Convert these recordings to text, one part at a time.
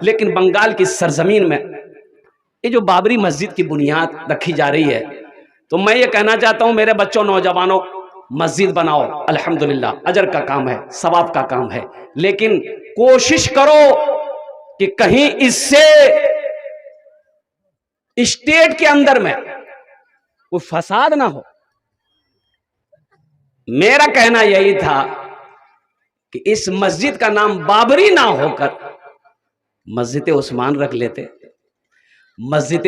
لیکن بنگال کی سرزمین میں یہ جو بابری مسجد کی بنیاد رکھی جا رہی ہے، تو میں یہ کہنا چاہتا ہوں میرے بچوں، نوجوانوں، مسجد بناؤ، الحمدللہ اجر کا کام ہے، ثواب کا کام ہے، لیکن کوشش کرو کہ کہیں اس سے اسٹیٹ کے اندر میں کوئی فساد نہ ہو۔ میرا کہنا یہی تھا کہ اس مسجد کا نام بابری نہ ہو کر مسجد عثمان رکھ لیتے، مسجد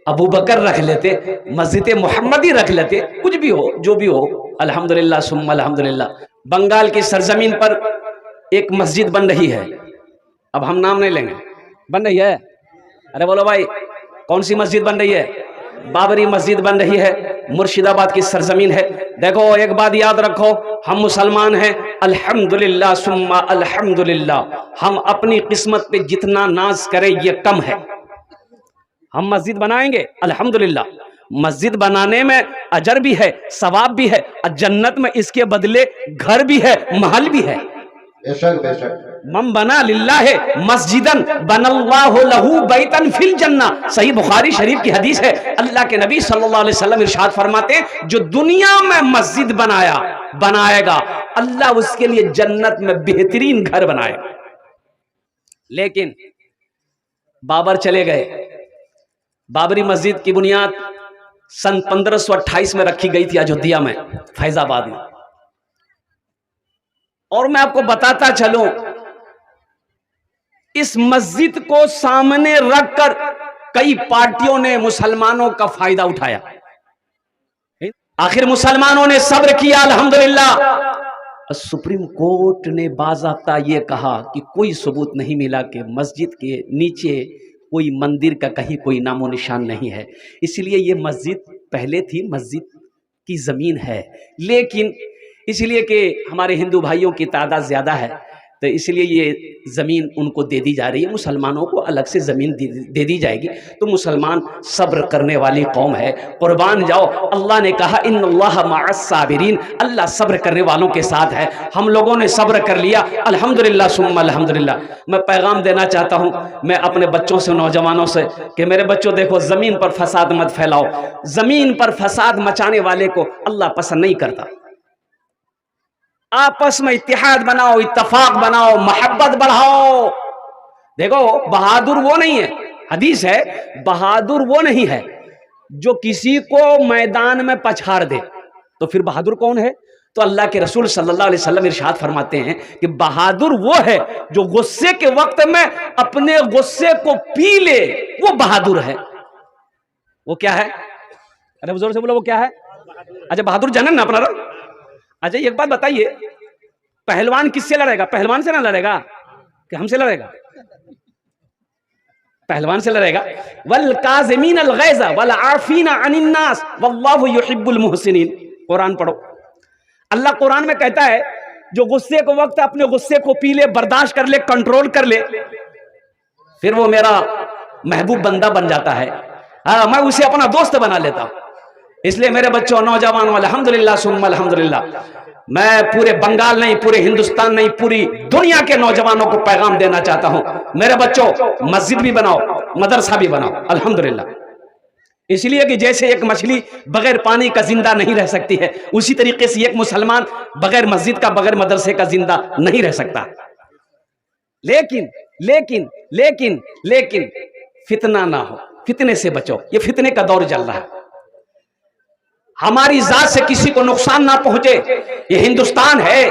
ابو بکر رکھ لیتے، مسجد محمدی رکھ لیتے، کچھ بھی ہو، جو بھی ہو، الحمدللہ ثم الحمدللہ۔ بنگال کی سرزمین پر ایک مسجد بن رہی ہے، اب ہم نام نہیں لیں گے، بن رہی ہے، ارے بولو بھائی کون سی مسجد بن رہی ہے؟ بابری مسجد بن رہی ہے، مرشد آباد کی سرزمین ہے۔ دیکھو ایک بات یاد رکھو، ہم مسلمان ہیں، الحمدللہ ثم الحمدللہ، ہم اپنی قسمت پہ جتنا ناز کریں یہ کم ہے۔ ہم مسجد بنائیں گے، الحمدللہ، مسجد بنانے میں اجر بھی ہے، ثواب بھی ہے، جنت میں اس کے بدلے گھر بھی ہے، محل بھی ہے۔ بے شک بے شک۔ من بنا للہ مسجدن بن اللہ لہو بیتن فی الجنہ، صحیح بخاری شریف کی حدیث ہے۔ اللہ کے نبی صلی اللہ علیہ وسلم ارشاد فرماتے ہیں جو دنیا میں مسجد بنائے گا اللہ اس کے لیے جنت میں بہترین گھر بنائے گا۔ لیکن بابر چلے گئے، بابری مسجد کی بنیاد سن 1528 میں رکھی گئی تھی اجودھیا میں، فیض آباد میں، اور میں آپ کو بتاتا چلوں اس مسجد کو سامنے رکھ کر کئی پارٹیوں نے مسلمانوں کا فائدہ اٹھایا، آخر مسلمانوں نے صبر کیا الحمدللہ۔ سپریم کورٹ نے باضابطہ یہ کہا کہ کوئی ثبوت نہیں ملا کہ مسجد کے نیچے کوئی مندر کا کہیں کوئی نام و نشان نہیں ہے، اس لیے یہ مسجد پہلے تھی، مسجد کی زمین ہے، لیکن اس لیے کہ ہمارے ہندو بھائیوں کی تعداد زیادہ ہے تو اس لیے یہ زمین ان کو دے دی جا رہی ہے، مسلمانوں کو الگ سے زمین دے دی جائے گی۔ تو مسلمان صبر کرنے والی قوم ہے، قربان جاؤ، اللہ نے کہا ان اللہ مع الصابرین، اللہ صبر کرنے والوں کے ساتھ ہے۔ ہم لوگوں نے صبر کر لیا الحمدللہ ثم الحمدللہ۔ میں پیغام دینا چاہتا ہوں میں اپنے بچوں سے، نوجوانوں سے، کہ میرے بچوں دیکھو زمین پر فساد مت پھیلاؤ، زمین پر فساد مچانے والے کو اللہ پسند نہیں کرتا۔ آپس میں اتحاد بناؤ، اتفاق بناؤ، محبت بڑھاؤ۔ دیکھو بہادر وہ نہیں ہے، حدیث ہے بہادر وہ نہیں ہے جو کسی کو میدان میں پچھاڑ دے، تو پھر بہادر کون ہے؟ تو اللہ کے رسول صلی اللہ علیہ وسلم ارشاد فرماتے ہیں کہ بہادر وہ ہے جو غصے کے وقت میں اپنے غصے کو پی لے، وہ بہادر ہے۔ وہ کیا ہے؟ ارے بزرگ سے بولو وہ کیا ہے؟ اچھا بہادر جنن نا اپنا۔ اچھا ایک بات بتائیے، پہلوان کس سے لڑے گا؟ پہلوان سے نہ لڑے گا کہ ہم سے لڑے گا؟ پہلوان سے لڑے گا۔ والکاظمین الغیظ والعافین عن الناس واللہ یحب المحسنین۔ قرآن پڑھو، اللہ قرآن میں کہتا ہے جو غصے کو وقت اپنے غصے کو پی لے، برداشت کر لے، کنٹرول کر لے، پھر وہ میرا محبوب بندہ بن جاتا ہے، میں اسے اپنا دوست بنا لیتا ہوں۔ اس لیے میرے بچوں، نوجوانوں، الحمدللہ ثم الحمدللہ، میں پورے بنگال نہیں، پورے ہندوستان نہیں، پوری دنیا کے نوجوانوں کو پیغام دینا چاہتا ہوں میرے بچوں مسجد بھی بناؤ، مدرسہ بھی بناؤ، الحمدللہ۔ اس لیے کہ جیسے ایک مچھلی بغیر پانی کا زندہ نہیں رہ سکتی ہے، اسی طریقے سے ایک مسلمان بغیر مسجد کا، بغیر مدرسے کا زندہ نہیں رہ سکتا۔ لیکن لیکن لیکن لیکن فتنہ نہ ہو، فتنے سے بچو، یہ فتنے کا دور چل رہا ہے، ہماری ذات سے کسی کو نقصان نہ پہنچے۔ یہ ہندوستان ہے،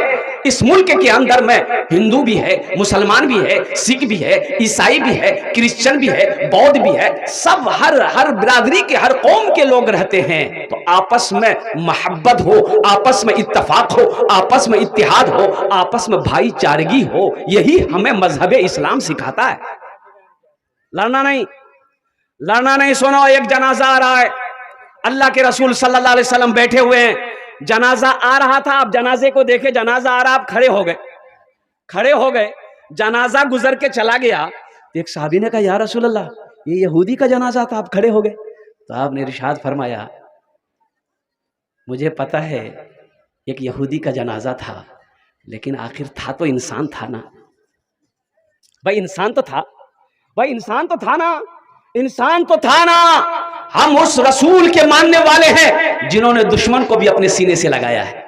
اس ملک کے اندر میں ہندو بھی ہے، مسلمان بھی ہے، سکھ بھی ہے، عیسائی بھی ہے، کرسچن بھی ہے، بودھ بھی ہے، سب ہر برادری کے، ہر قوم کے لوگ رہتے ہیں۔ تو آپس میں محبت ہو، آپس میں اتفاق ہو، آپس میں اتحاد ہو، آپس میں بھائی چارگی ہو، یہی ہمیں مذہب اسلام سکھاتا ہے۔ لڑنا نہیں، لڑنا نہیں۔ سنو، ایک جنازہ آ رہا ہے، اللہ کے رسول صلی اللہ علیہ وسلم بیٹھے ہوئے ہیں، جنازہ آ رہا تھا، آپ جنازے کو دیکھے، جنازہ آ رہا، آپ کھڑے ہو گئے، جنازہ گزر کے چلا گیا۔ ایک صحابی نے کہا یا رسول اللہ یہ یہودی کا جنازہ تھا، آپ کھڑے ہو گئے۔ تو آپ نے ارشاد فرمایا مجھے پتا ہے ایک یہودی کا جنازہ تھا، لیکن آخر تھا تو انسان تھا نا بھائی، انسان تو تھا، بھائی انسان تو تھا نا، انسان تو تھا نا. ہم اس رسول کے ماننے والے ہیں جنہوں نے دشمن کو بھی اپنے سینے سے لگایا ہے.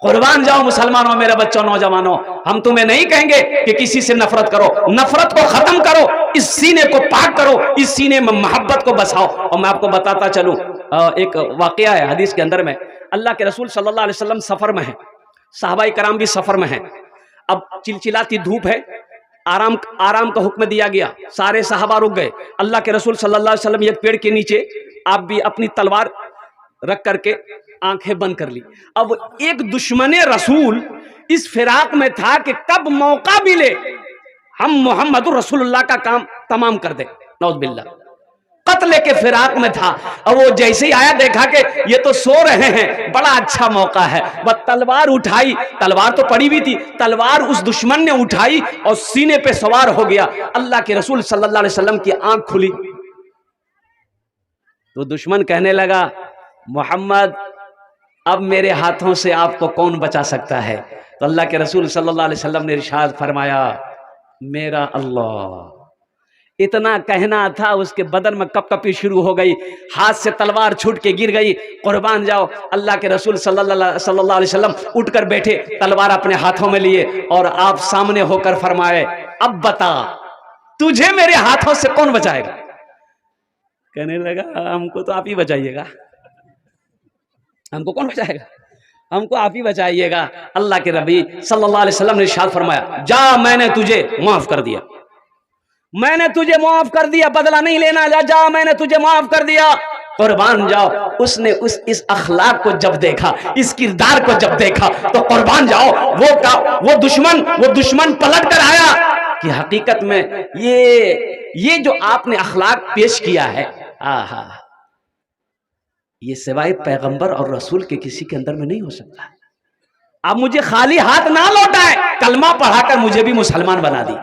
قربان جاؤ مسلمانوں، میرے بچوں، نوجوانوں، ہم تمہیں نہیں کہیں گے کہ کسی سے نفرت کرو، نفرت کو ختم کرو، اس سینے کو پاک کرو، اس سینے میں محبت کو بساؤ. اور میں آپ کو بتاتا چلوں، ایک واقعہ ہے حدیث کے اندر میں. اللہ کے رسول صلی اللہ علیہ وسلم سفر میں ہیں، صحابہ کرام بھی سفر میں ہیں. اب چلچلاتی دھوپ ہے، آرام کا حکم دیا گیا، سارے صحابہ رک گئے. اللہ کے رسول صلی اللہ علیہ وسلم ایک پیڑ کے نیچے آپ بھی اپنی تلوار رکھ کر کے آنکھیں بند کر لی. اب ایک دشمن رسول اس فراق میں تھا کہ کب موقع ملے ہم محمد رسول اللہ کا کام تمام کر دیں. نعوذ باللہ، قتل کے فراق میں تھا. اور وہ جیسے ہی آیا دیکھا کہ یہ تو سو رہے ہیں، بڑا اچھا موقع ہے. وہ تلوار اٹھائی، تلوار تو پڑی ہوئی تھی، تلوار اس دشمن نے اٹھائی اور سینے پہ سوار ہو گیا. اللہ کے رسول صلی اللہ علیہ وسلم کی آنکھ کھلی تو دشمن کہنے لگا، محمد اب میرے ہاتھوں سے آپ کو کون بچا سکتا ہے؟ تو اللہ کے رسول صلی اللہ علیہ وسلم نے ارشاد فرمایا، میرا اللہ. اتنا کہنا تھا، اس کے بدن میں کپ کپی شروع ہو گئی، ہاتھ سے تلوار چھوٹ کے گر گئی. قربان جاؤ، اللہ کے رسول صلی اللہ علیہ وسلم اٹھ کر بیٹھے، تلوار اپنے ہاتھوں میں لیے اور آپ سامنے ہو کر فرمائے، اب بتا تجھے میرے ہاتھوں سے کون بچائے گا؟ کہنے لگا، ہم کو تو آپ ہی بچائیے گا. ہم کو کون بچائے گا؟ ہم کو آپ ہی بچائیے گا. اللہ کے نبی صلی اللہ علیہ وسلم نے ارشاد فرمایا، جا میں نے تجھے معاف کر دیا، میں نے تجھے معاف کر دیا، بدلہ نہیں لینا، جا میں نے تجھے معاف کر دیا. قربان جاؤ، اس نے اس اخلاق کو جب دیکھا، اس کردار کو جب دیکھا تو قربان جاؤ وہ دشمن پلٹ کر آیا کہ حقیقت میں یہ جو آپ نے اخلاق پیش کیا ہے، یہ سوائے پیغمبر اور رسول کے کسی کے اندر میں نہیں ہو سکتا. اب مجھے خالی ہاتھ نہ لوٹائے، کلمہ پڑھا کر مجھے بھی مسلمان بنا دی.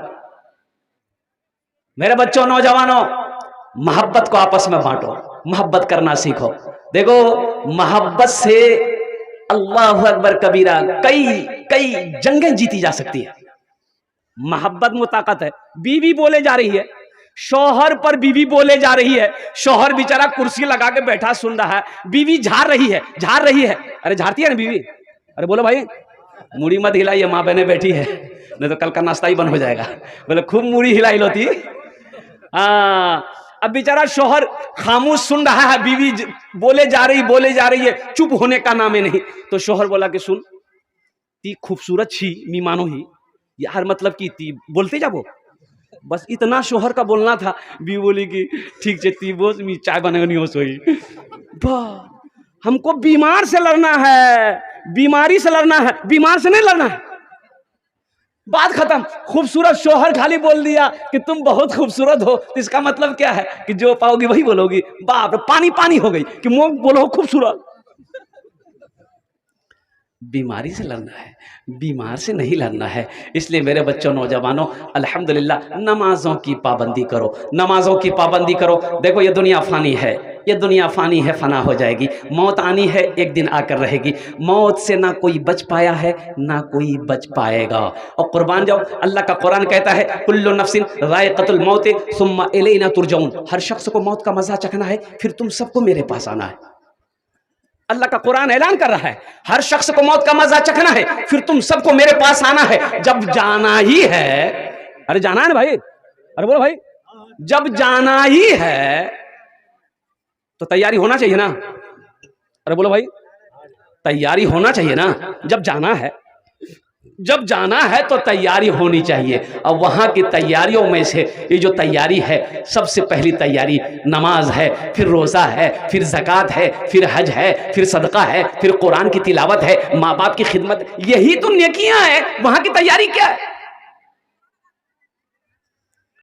میرے بچوں، نوجوانوں، محبت کو آپس میں بانٹو، محبت کرنا سیکھو. دیکھو، محبت سے اللہ اکبر کبیرہ کئی جنگیں جیتی جا سکتی ہے. محبت میں طاقت ہے. بیوی بولے جا رہی ہے، شوہر پر بیوی بولے جا رہی ہے، شوہر بیچارہ کرسی لگا کے بیٹھا سن رہا ہے، بیوی جھاڑ رہی ہے. ارے جھاڑتی ہے نا بیوی؟ ارے بولو بھائی، موڑی مت ہلائیے، ماں بہنیں بیٹھی ہے، نہیں تو کل کا ناشتہ ہی بند ہو جائے گا. بولے خوب موڑی ہلائی لوتی. اب بیچارہ شوہر خاموش سن رہا ہے، بیوی بولے جا رہی ہے، چپ ہونے کا نام ہی نہیں. تو شوہر بولا کہ سن، تی خوبصورت چھی می مانو ہی، یہ ہر مطلب کی تی بولتے جاؤ. بس اتنا شوہر کا بولنا تھا. بیوی بولی کہ ٹھیک تی بوس می چائے بنانی ہو سوئی. ہم کو بیمار سے لڑنا ہے، بیماری سے لڑنا ہے، بیمار سے نہیں لڑنا ہے. بات ختم. خوبصورت شوہر خالی بول دیا کہ تم بہت خوبصورت ہو، اس کا مطلب کیا ہے کہ جو پاؤ گی وہی بولو گی. باپ پانی ہو گئی کہ منہ بولو خوبصورت. بیماری سے لڑنا ہے، بیمار سے نہیں لڑنا ہے. اس لیے میرے بچوں، نوجوانوں، الحمدللہ نمازوں کی پابندی کرو، نمازوں کی پابندی کرو. دیکھو، یہ دنیا فانی ہے، یہ دنیا فانی ہے، فنا ہو جائے گی. موت آنی ہے، ایک دن آ کر رہے گی. موت سے نہ کوئی بچ پایا ہے، نہ کوئی بچ پائے گا. اور قربان جاؤ، اللہ کا قرآن کہتا ہے، کل نفس ذائقۃ الموت ثم الینا ترجعون. ہر شخص کو موت کا مزہ چکھنا ہے، پھر تم سب کو میرے پاس آنا ہے. اللہ کا قرآن اعلان کر رہا ہے، ہر شخص کو موت کا مزہ چکھنا ہے، پھر تم سب کو میرے پاس آنا ہے. جب جانا ہی ہے، ارے جانا ہے نا بھائی، ارے بولو بھائی، جب جانا ہی ہے تو تیاری ہونا چاہیے نا. ارے بولو بھائی، تیاری ہونا چاہیے نا. جب جانا ہے تو تیاری ہونی چاہیے. اور وہاں کی تیاریوں میں سے یہ جو تیاری ہے، سب سے پہلی تیاری نماز ہے، پھر روزہ ہے، پھر زکوٰۃ ہے، پھر حج ہے، پھر صدقہ ہے، پھر قرآن کی تلاوت ہے، ماں باپ کی خدمت. یہی تو نیکیاں ہیں. وہاں کی تیاری کیا ہے؟